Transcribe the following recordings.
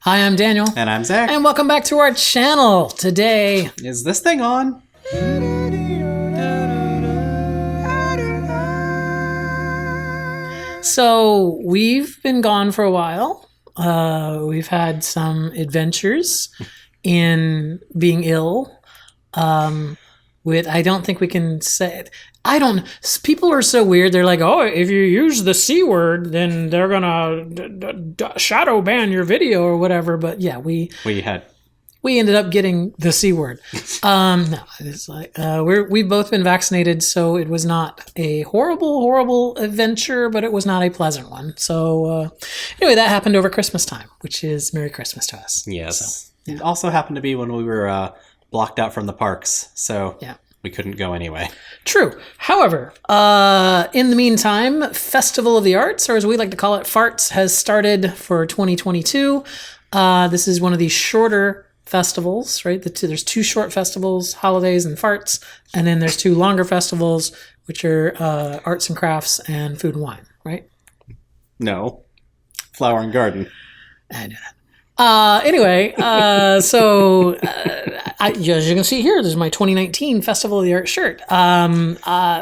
Hi, I'm Daniel. And I'm Zach. And welcome back to our channel. Today... Is this thing on? So, we've been gone for a while. We've had some adventures in being ill. I don't think we can say it. People are so weird. They're like, oh, if you use the C word, then they're going to shadow ban your video or whatever. But yeah, we ended up getting the C word. No, it's like, we've both been vaccinated, so it was not a horrible adventure, but it was not a pleasant one. So anyway, that happened over Christmas time, which is Merry Christmas to us. Yes. So, yeah. It also happened to be when we were blocked out from the parks, so yeah. We couldn't go anyway. True. However, in the meantime, Festival of the Arts, or as we like to call it, FARTS, has started for 2022. This is one of these shorter festivals, right? There's two short festivals, holidays and farts, and then there's two longer festivals, which are arts and crafts and food and wine, right? No. Flower and garden. I know that. Anyway, so as you can see here, there's my 2019 Festival of the Arts shirt.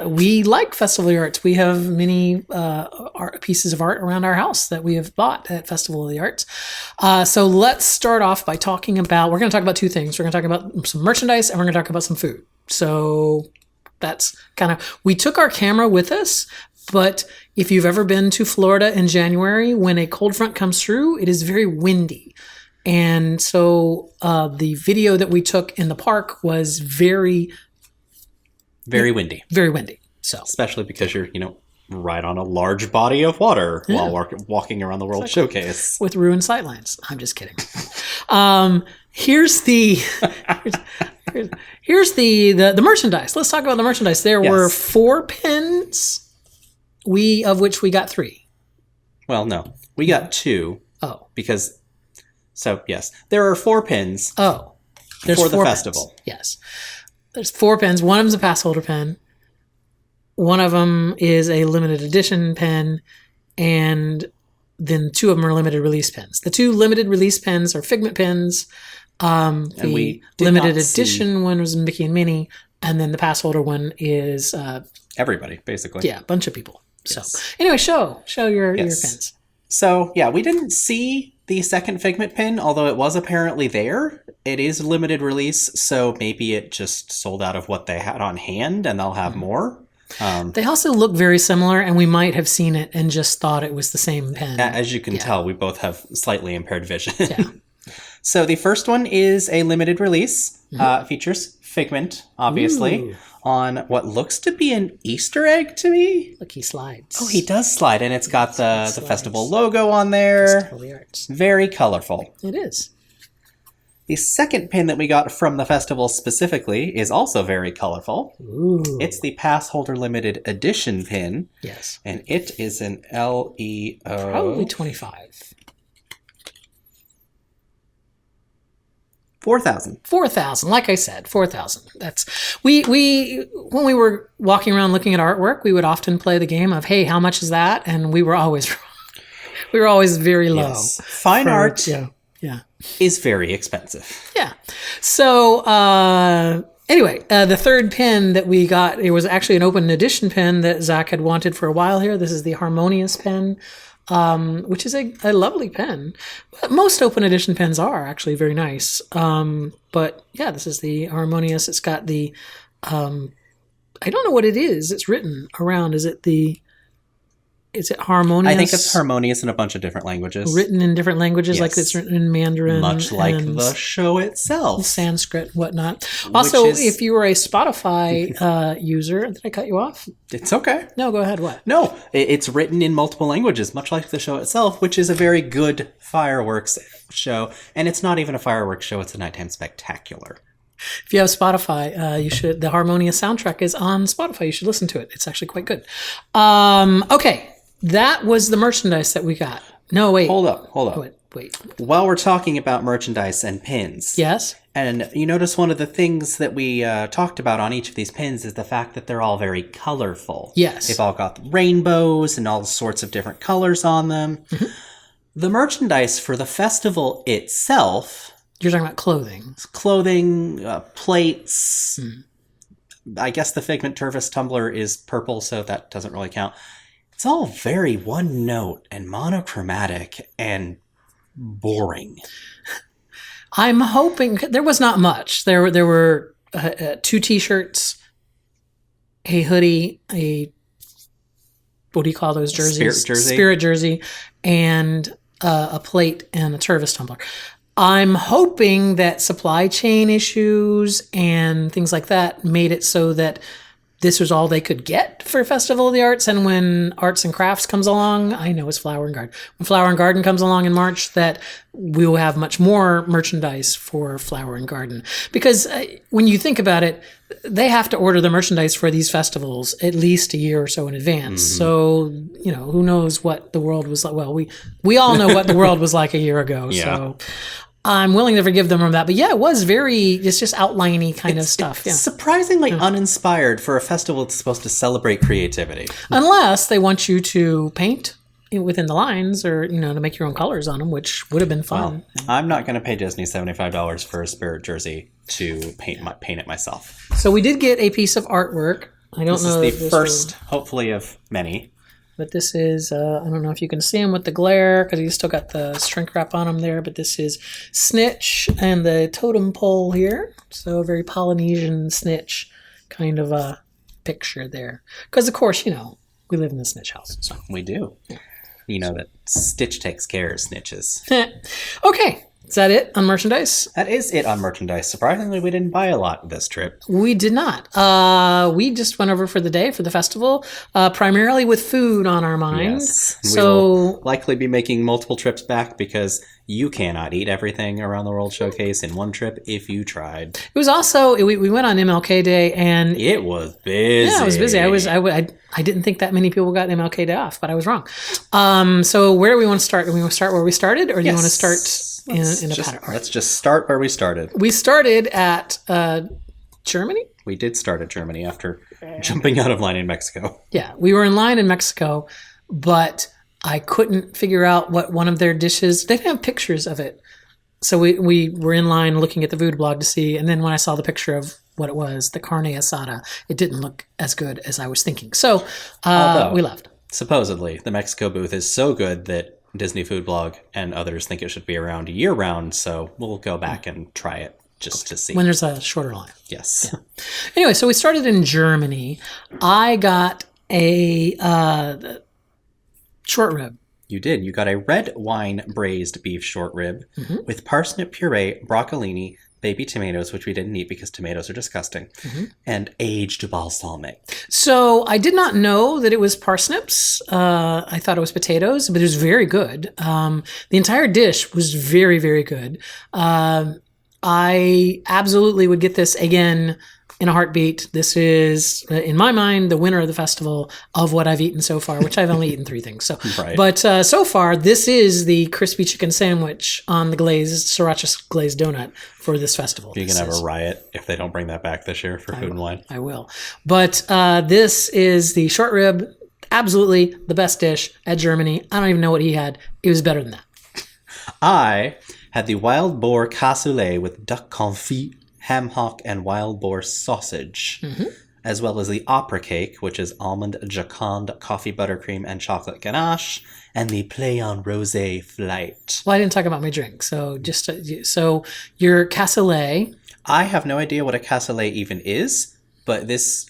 We like Festival of the Arts. We have many pieces of art around our house that we have bought at Festival of the Arts. So let's start off by we're going to talk about two things. We're going to talk about some merchandise and we're going to talk about some food. So that's we took our camera with us. But if you've ever been to Florida in January, when a cold front comes through, it is very windy. And so the video that we took in the park was very windy. Very windy. So especially because you're, right on a large body of water while walking around the World Showcase. With ruined sightlines. I'm just kidding. Here's the merchandise. Let's talk about the merchandise. There were 4 pins. Of which we got 3. Well, no. We got 2. Oh. Yes. There are 4 pins. Oh. There's for 4 the festival. Pins. Yes. There's 4 pins. One of them's a pass holder pen. One of them is a limited edition pen. And then 2 of them are limited release pens. The 2 limited release pens are Figment pens. The limited edition one was Mickey and Minnie. And then the pass holder one is... everybody, basically. Yeah, a bunch of people. Yes. So anyway, show your pins. So yeah, we didn't see the second Figment pin, although it was apparently there. It is limited release, so maybe it just sold out of what they had on hand, and they'll have more. They also look very similar, and we might have seen it and just thought it was the same pen. As you can tell, we both have slightly impaired vision. Yeah. So the first one is a limited release. Features Figment, obviously. Ooh. On what looks to be an Easter egg to me. Look, he slides. Oh, he does slide, and it's got the festival logo on there. Very colorful. It is. The second pin that we got from the festival specifically is also very colorful. Ooh. It's the Pass Holder Limited Edition pin. Yes. And it is an LEO. Probably 25. 4,000. 4,000. Like I said, 4,000. That's we when we were walking around looking at artwork, we would often play the game of, hey, how much is that? And we were always very low. Yes. Fine art is very expensive. Yeah. So anyway, the third pin that we got, it was actually an open edition pen that Zach had wanted for a while here. This is the Harmonious Pen. Which is a lovely pen. Most open edition pens are actually very nice. But yeah, this is the Harmonious. It's got the, I don't know what it is. It's written around. Is it Harmonious? I think it's Harmonious in a bunch of different languages. Written in different languages, yes. Like it's written in Mandarin. Much like the show itself. Sanskrit and whatnot. Also, if you were a Spotify user, did I cut you off? It's okay. No, go ahead. What? No, it's written in multiple languages, much like the show itself, which is a very good fireworks show. And it's not even a fireworks show, it's a nighttime spectacular. If you have Spotify, you should. The Harmonious soundtrack is on Spotify. You should listen to it. It's actually quite good. Okay. That was the merchandise that we got. No, wait. Hold up. Wait. While we're talking about merchandise and pins. Yes. And you notice one of the things that we talked about on each of these pins is the fact that they're all very colorful. Yes. They've all got rainbows and all sorts of different colors on them. Mm-hmm. The merchandise for the festival itself, You're talking about clothing. clothing, plates. I guess the Figment Turvis tumbler is purple, so that doesn't really count. It's all very one note and monochromatic and boring. I'm hoping there was not much. There were 2 T-shirts, a hoodie, a what do you call those jerseys? Spirit jersey, and a plate and a Turvis tumbler. I'm hoping that supply chain issues and things like that made it so that this was all they could get for Festival of the Arts. And when Arts and Crafts comes along, I know it's Flower and Garden. When Flower and Garden comes along in March, that we will have much more merchandise for Flower and Garden. Because when you think about it, they have to order the merchandise for these festivals at least a year or so in advance. So, who knows what the world was like. Well, we all know what the world was like a year ago. Yeah. So I'm willing to forgive them from that. But yeah, it was it's just outliney kind of stuff. Yeah. Surprisingly uninspired for a festival that's supposed to celebrate creativity. Unless they want you to paint within the lines or, to make your own colors on them, which would have been fun. Well, I'm not going to pay Disney $75 for a Spirit jersey to paint it myself. So we did get a piece of artwork. I don't know. This is the first, hopefully, of many. But this is, I don't know if you can see him with the glare because he's still got the shrink wrap on him there, but this is Snitch and the totem pole here. So a very Polynesian Snitch kind of a picture there. Because, of course, we live in the Snitch house. So. We do. You know that Stitch takes care of snitches. Okay. Is that it on merchandise? That is it on merchandise. Surprisingly, we didn't buy a lot this trip. We did not. We just went over for the day, for the festival, primarily with food on our mind. Yes. So we will likely be making multiple trips back because you cannot eat everything around the World Showcase in one trip if you tried. It was also, we went on MLK Day and... It was busy. Yeah, it was busy. I didn't think that many people got MLK Day off, but I was wrong. So where do we want to start? Do we want to start where we started, or do you want to start... Let's just start where we started. We started at Germany? We did start at Germany after jumping out of line in Mexico. Yeah, we were in line in Mexico, but I couldn't figure out what one of their dishes... They didn't have pictures of it. So we were in line looking at the food blog to see, and then when I saw the picture of what it was, the carne asada, it didn't look as good as I was thinking. So we left. Supposedly, the Mexico booth is so good that Disney Food Blog and others think it should be around year-round, so we'll go back and try it just to see. When there's a shorter line. Yes. Yeah. Anyway, so we started in Germany. I got a short rib. You did. You got a red wine braised beef short rib with parsnip puree, broccolini, baby tomatoes, which we didn't eat because tomatoes are disgusting, and aged balsamic. So I did not know that it was parsnips. I thought it was potatoes, but it was very good. The entire dish was very, very good. I absolutely would get this again in a heartbeat. This is, in my mind, the winner of the festival of what I've eaten so far, which I've only eaten 3 things. So, right. But so far, this is the crispy chicken sandwich on the sriracha glazed donut for this festival. You're going to have a riot if they don't bring that back this year for Food and Wine. I will. But this is the short rib, absolutely the best dish at Germany. I don't even know what he had. It was better than that. I had the wild boar cassoulet with duck confit, ham hock, and wild boar sausage, as well as the opera cake, which is almond jacquard, coffee buttercream, and chocolate ganache, and the play on rosé flight. Well, I didn't talk about my drink, so so your cassoulet. I have no idea what a cassoulet even is, but this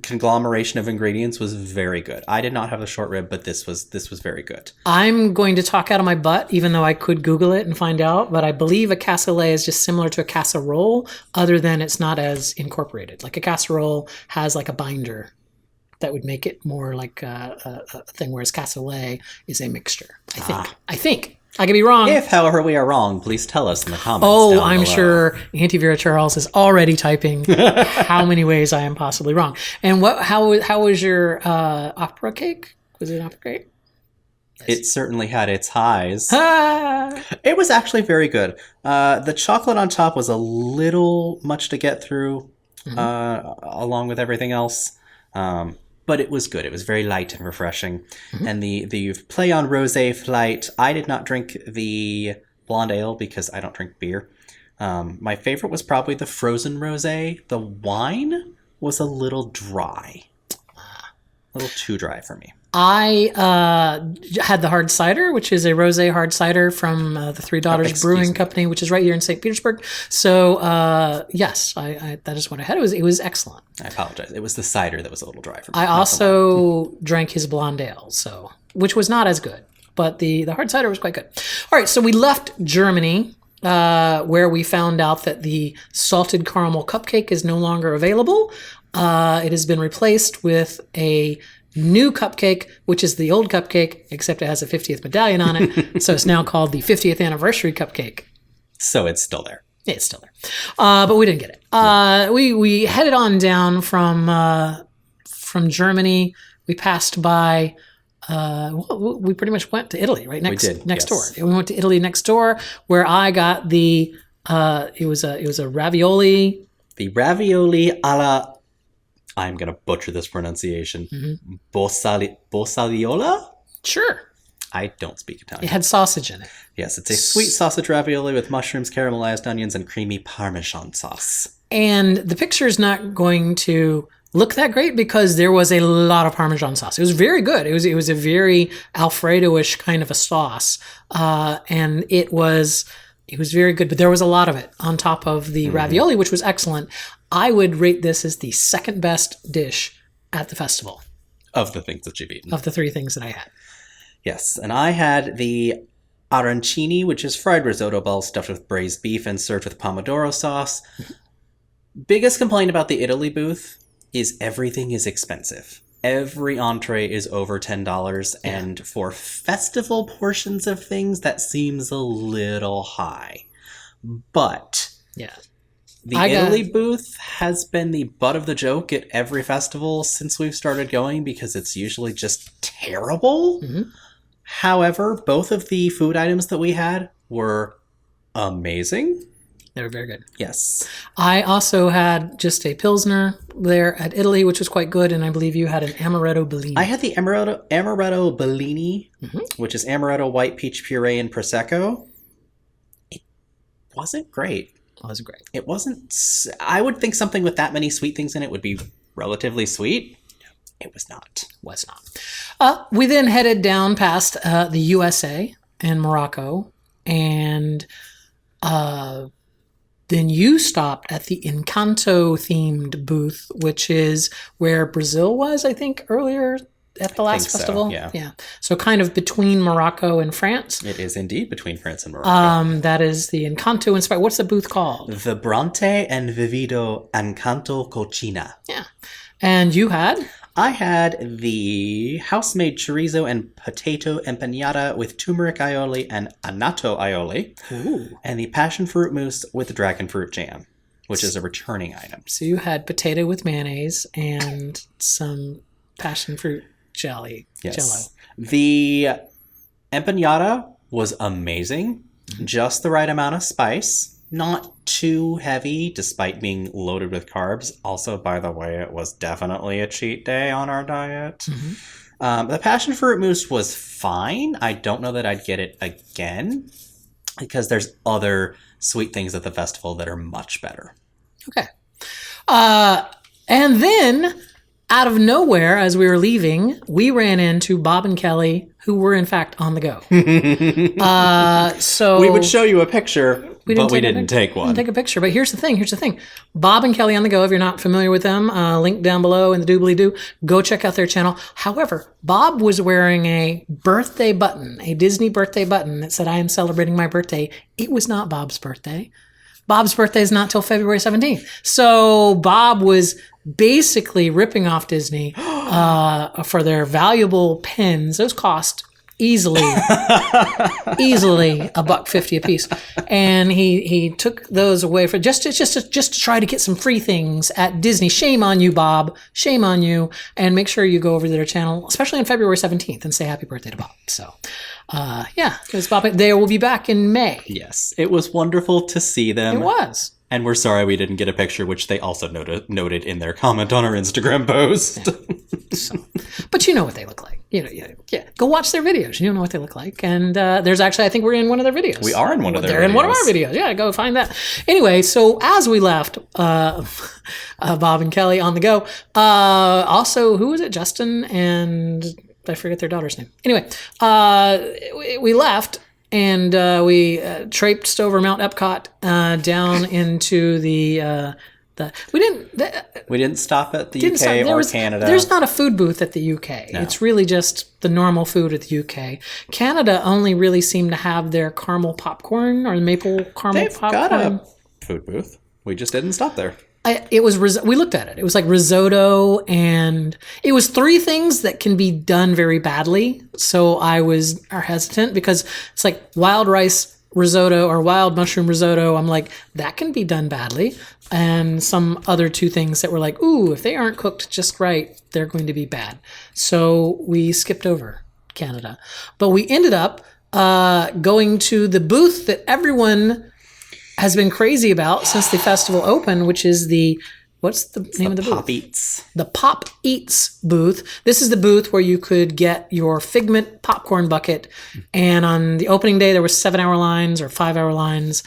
conglomeration of ingredients was very good. I did not have a short rib, but this was very good. I'm going to talk out of my butt, even though I could Google it and find out, but I believe a cassoulet is just similar to a casserole, other than it's not as incorporated. Like a casserole has like a binder that would make it more like a thing, whereas cassoulet is a mixture, I think. I could be wrong. If, however, we are wrong, please tell us in the comments. Oh, I'm sure Auntie Vera Charles is already typing how many ways I am possibly wrong. And how was your opera cake? Was it an opera cake? Yes. It certainly had its highs. It was actually very good. The chocolate on top was a little much to get through, along with everything else. but it was good. It was very light and refreshing. And the play on rosé flight, I did not drink the blonde ale because I don't drink beer. My favorite was probably the frozen rosé. The wine was a little dry. A little too dry for me. I had the hard cider, which is a rosé hard cider from the Three Daughters Brewing Company, which is right here in St. Petersburg. So, yes, I that is what I had. It was excellent. I apologize. It was the cider that was a little dry for me. I also drank his blonde ale, which was not as good, but the hard cider was quite good. All right, so we left Germany, where we found out that the salted caramel cupcake is no longer available. It has been replaced with a new cupcake, which is the old cupcake, except it has a 50th medallion on it. So it's now called the 50th anniversary cupcake. So it's still there. Yeah, it's still there. But we didn't get it. We headed on down from Germany. We passed by, we pretty much went to Italy, right? Next door. We went to Italy next door, where I got it was a ravioli. The ravioli alla, I'm going to butcher this pronunciation. Bossaliola? Sure. I don't speak Italian. It had sausage in it. Yes, it's a sweet sausage ravioli with mushrooms, caramelized onions, and creamy Parmesan sauce. And the picture is not going to look that great because there was a lot of Parmesan sauce. It was very good. It was a very Alfredo-ish kind of a sauce. And it was very good, but there was a lot of it on top of the ravioli, which was excellent. I would rate this as the second best dish at the festival. Of the things that you've eaten. Of the three things that I had. Yes, and I had the arancini, which is fried risotto balls stuffed with braised beef and served with pomodoro sauce. Biggest complaint about the Italy booth is everything is expensive. Every entree is over $10, and for festival portions of things, that seems a little high. But the Italy booth has been the butt of the joke at every festival since we've started going because it's usually just terrible. However, both of the food items that we had were amazing. They were very good. Yes. I also had just a Pilsner there at Italy, which was quite good, and I believe you had an Amaretto Bellini. I had the Amaretto Bellini, which is Amaretto white peach puree and Prosecco. It wasn't great. It wasn't great. It wasn't... I would think something with that many sweet things in it would be relatively sweet. It was not. Was not. We then headed down past the USA and Morocco, and then you stopped at the Encanto-themed booth, which is where Brazil was, I think, earlier at the last festival. So, yeah. So kind of between Morocco and France. It is indeed between France and Morocco. That is the Encanto inspired. What's the booth called? Vibrante and Vivido Encanto Cocina. Yeah. And you had? I had the house-made chorizo and potato empanada with turmeric aioli and annatto aioli. Ooh. And the passion fruit mousse with dragon fruit jam, which is a returning item. So you had potato with mayonnaise and some passion fruit jello. The empanada was amazing. Just the right amount of spice. Not too heavy, despite being loaded with carbs. Also, by the way, it was definitely a cheat day on our diet. The passion fruit mousse was fine. I don't know that I'd get it again, because there's other sweet things at the festival that are much better. Okay. And then, out of nowhere, as we were leaving, we ran into Bob and Kelly, who were, in fact, on the go. So we would show you a picture, but we didn't take one. We didn't take a picture, but here's the thing. Bob and Kelly on the go, if you're not familiar with them, link down below in the doobly-doo, go check out their channel. However, Bob was wearing a birthday button, a Disney birthday button that said, "I am celebrating my birthday." It was not Bob's birthday. Bob's birthday is not till February 17th. So Bob was basically ripping off Disney for their valuable pens. Those cost easily $1.50 a piece, and he took those away for just to try to get some free things at Disney. Shame on you, Bob. Shame on you. And make sure you go over to their channel, especially on February 17th, and say happy birthday to Bob. So, it was Bob. They will be back in May. Yes, it was wonderful to see them. It was. And we're sorry we didn't get a picture, which they also noted in their comment on our Instagram post. So, but you know what they look like. Yeah. Go watch their videos. You know what they look like. And there's actually, I think we're in one of their videos. We are in one of their videos. They're in one of our videos. Yeah, go find that. Anyway, so as we left, Bob and Kelly on the go. Also, who was it? Justin and I forget their daughter's name. Anyway, we left. And we traipsed over Mount Epcot down into the we didn't stop at the UK or Canada. There's not a food booth at the UK. No. It's really just the normal food at the UK. Canada only really seemed to have their caramel popcorn or maple caramel popcorn. They've got a food booth. We just didn't stop there. We looked at it. It was like risotto, and it was three things that can be done very badly. So I was hesitant because it's like wild rice risotto or wild mushroom risotto. I'm like, that can be done badly. And some other two things that were like, ooh, if they aren't cooked just right, they're going to be bad. So we skipped over Canada. But we ended up going to the booth that everyone has been crazy about since the festival opened, which is what's the name of the booth? Pop Eats. The Pop Eats booth. This is the booth where you could get your Figment popcorn bucket. And on the opening day, there were 7-hour lines or 5-hour lines.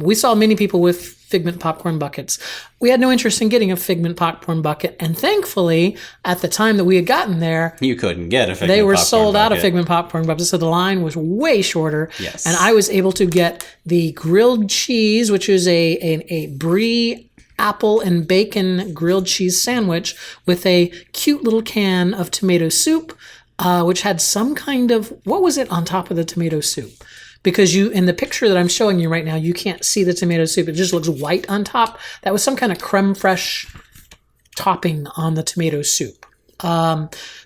We saw many people with Figment popcorn buckets. We had no interest in getting a Figment popcorn bucket. And thankfully, at the time that we had gotten there, you couldn't get a Figment popcorn bucket. They were sold out of Figment popcorn buckets, so the line was way shorter. Yes. And I was able to get the grilled cheese, which is a brie apple and bacon grilled cheese sandwich with a cute little can of tomato soup, which had some kind of, what was it on top of the tomato soup? Because in the picture that I'm showing you right now, you can't see the tomato soup. It just looks white on top. That was some kind of creme fraiche topping on the tomato soup.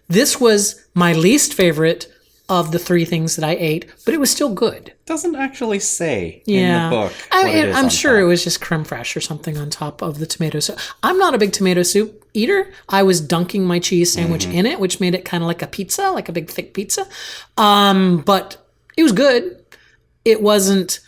This was my least favorite of the three things that I ate, but it was still good. Doesn't actually say in the book. I'm sure it was just creme fraiche or something on top of the tomato soup. I'm not a big tomato soup eater. I was dunking my cheese sandwich in it, which made it kind of like a pizza, like a big thick pizza. But it was good. It wasn't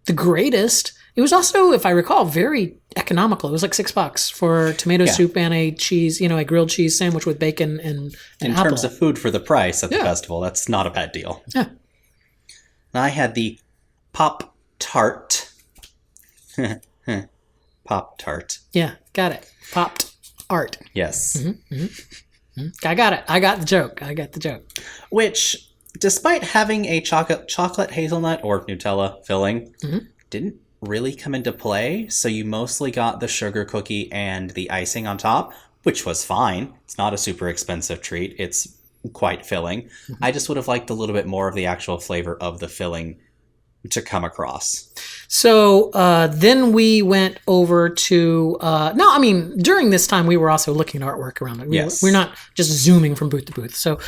the greatest. It was also, if I recall, very economical. It was like $6 for tomato soup and a cheese, a grilled cheese sandwich with bacon and in apple. terms of food for the price at the festival, that's not a bad deal. Yeah. I had the Pop Tart. Pop Tart. Yeah, got it. Popped art. Yes. I got it. I got the joke. Which, despite having a chocolate hazelnut or Nutella filling, didn't really come into play. So you mostly got the sugar cookie and the icing on top, which was fine. It's not a super expensive treat. It's quite filling. I just would have liked a little bit more of the actual flavor of the filling to come across. So then we went over to during this time we were also looking at artwork around it. We're not just zooming from booth to booth. So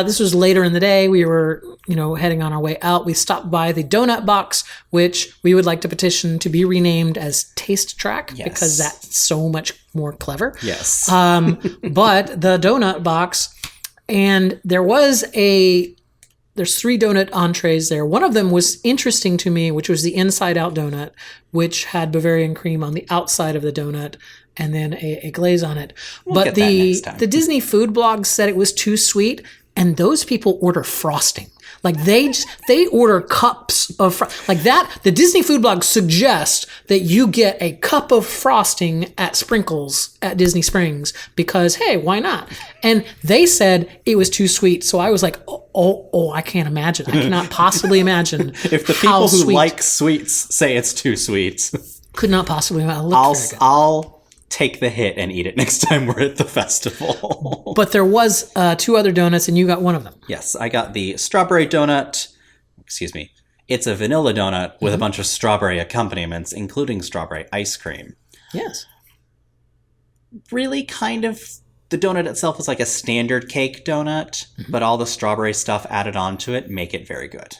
this was later in the day. We were heading on our way out. We stopped by the donut box, which we would like to petition to be renamed as Taste Track because that's so much more clever. Yes. But the donut box, and there's 3 donut entrees there. One of them was interesting to me, which was the inside out donut, which had Bavarian cream on the outside of the donut and then a glaze on it. But the Disney food blog said it was too sweet, and those people order frosting. Like they order cups of like that. The Disney food blog suggests that you get a cup of frosting at Sprinkles at Disney Springs because, hey, why not? And they said it was too sweet. So I was like, oh, I can't imagine. I cannot possibly imagine. If the people who like sweets say it's too sweet, could not possibly. I'll take the hit and eat it next time we're at the festival. But there was 2 other donuts, and you got one of them. Yes, I got the strawberry donut. Excuse me. It's a vanilla donut with a bunch of strawberry accompaniments, including strawberry ice cream. Yes. Really kind of, the donut itself is like a standard cake donut, but all the strawberry stuff added onto it make it very good.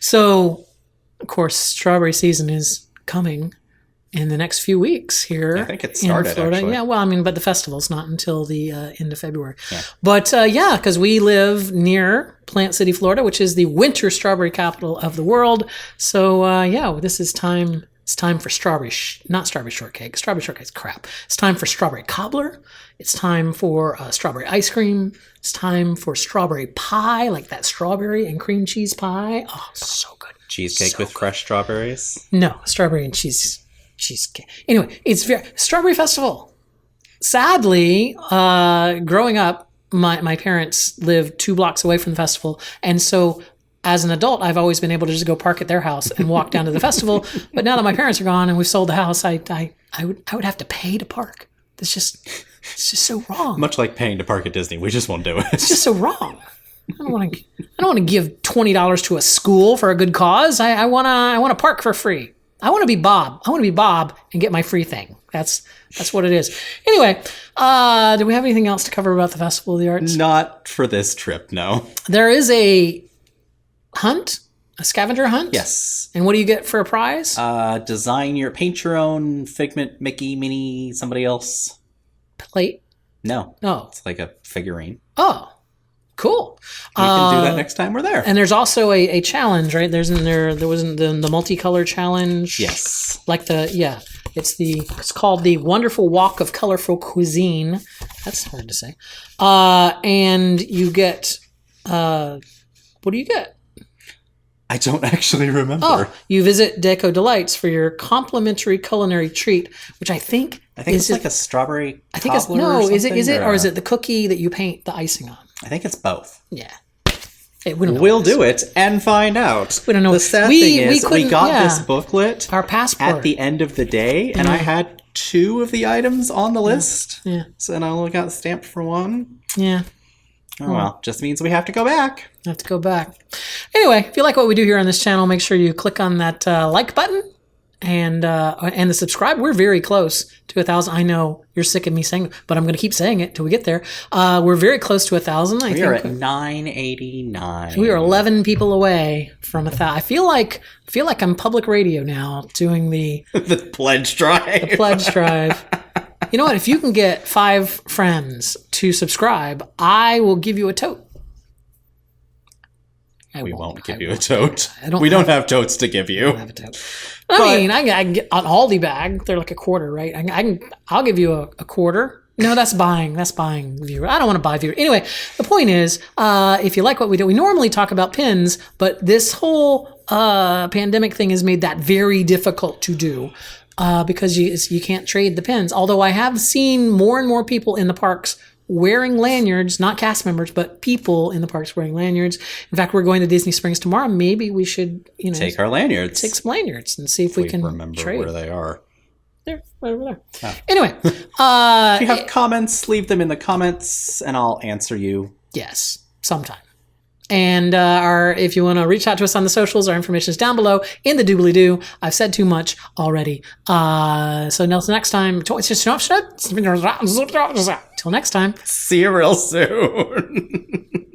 So, of course, strawberry season is coming in the next few weeks here. I think it started, in Florida. actually. Yeah, well, but the festival's not until the end of February. Yeah. But because we live near Plant City, Florida, which is the winter strawberry capital of the world. So, this is time It's time for not strawberry shortcake. Strawberry shortcake's crap. It's time for strawberry cobbler. It's time for strawberry ice cream. It's time for strawberry pie, like that strawberry and cream cheese pie. Oh, so good. Cheesecake with fresh strawberries? No, strawberry and cheesecake. Anyway, it's Strawberry Festival. Sadly, growing up, my parents lived 2 blocks away from the festival, and so as an adult, I've always been able to just go park at their house and walk down to the festival. But now that my parents are gone and we've sold the house, I would have to pay to park. It's just so wrong. Much like paying to park at Disney, we just won't do it. It's just so wrong. I don't want to give $20 to a school for a good cause. I want to park for free. I want to be Bob. I want to be Bob and get my free thing. That's what it is. Anyway, do we have anything else to cover about the Festival of the Arts? Not for this trip, no. There is a hunt, a scavenger hunt. Yes. And what do you get for a prize? Paint your own Figment, Mickey, Minnie, somebody else. Plate? No. Oh. It's like a figurine. Oh, cool. We can do that next time we're there. And there's also a challenge, right? There wasn't the multicolor challenge. Yes. It's called the Wonderful Walk of Colorful Cuisine. That's hard to say. And you get what do you get? I don't actually remember. Oh, you visit Deco Delights for your complimentary culinary treat, which I think it's like a strawberry. I think it's no. Is it the cookie that you paint the icing on? I think it's both. Yeah. Hey, we'll do it and find out. We don't know. The sad thing is, we got this booklet, our passport, at the end of the day, and I had 2 of the items on the list. Yeah. So then I only got stamped for 1. Yeah. Oh, well, just means we have to go back. Have to go back. Anyway, if you like what we do here on this channel, make sure you click on that like button and the subscribe. We're very close to 1,000. I know you're sick of me saying, but I'm going to keep saying it till we get there. We're very close to 1,000. We are at 989. We are 11 people away from 1,000. I feel like I'm public radio now doing the the pledge drive. The pledge drive. You know what? If you can get 5 friends to subscribe, I will give you a tote. We won't give you a tote. We don't have totes to give you. I don't have a tote. I can get an Aldi bag. They're like a quarter, right? I'll give you a quarter. No, that's buying. That's buying viewer. I don't want to buy viewer. Anyway, the point is, if you like what we do, we normally talk about pins, but this whole pandemic thing has made that very difficult to do. Because you can't trade the pins. Although I have seen more and more people in the parks wearing lanyards, not cast members, but people in the parks wearing lanyards. In fact, we're going to Disney Springs tomorrow. Maybe we should, take our lanyards. Take some lanyards and see if we can remember trade. Where they are. They're right over there. Oh. Anyway. If you have comments, leave them in the comments and I'll answer you. Yes, sometime. And if you want to reach out to us on the socials, our information is down below in the doobly-doo. I've said too much already. So until next time, till next time. See you real soon.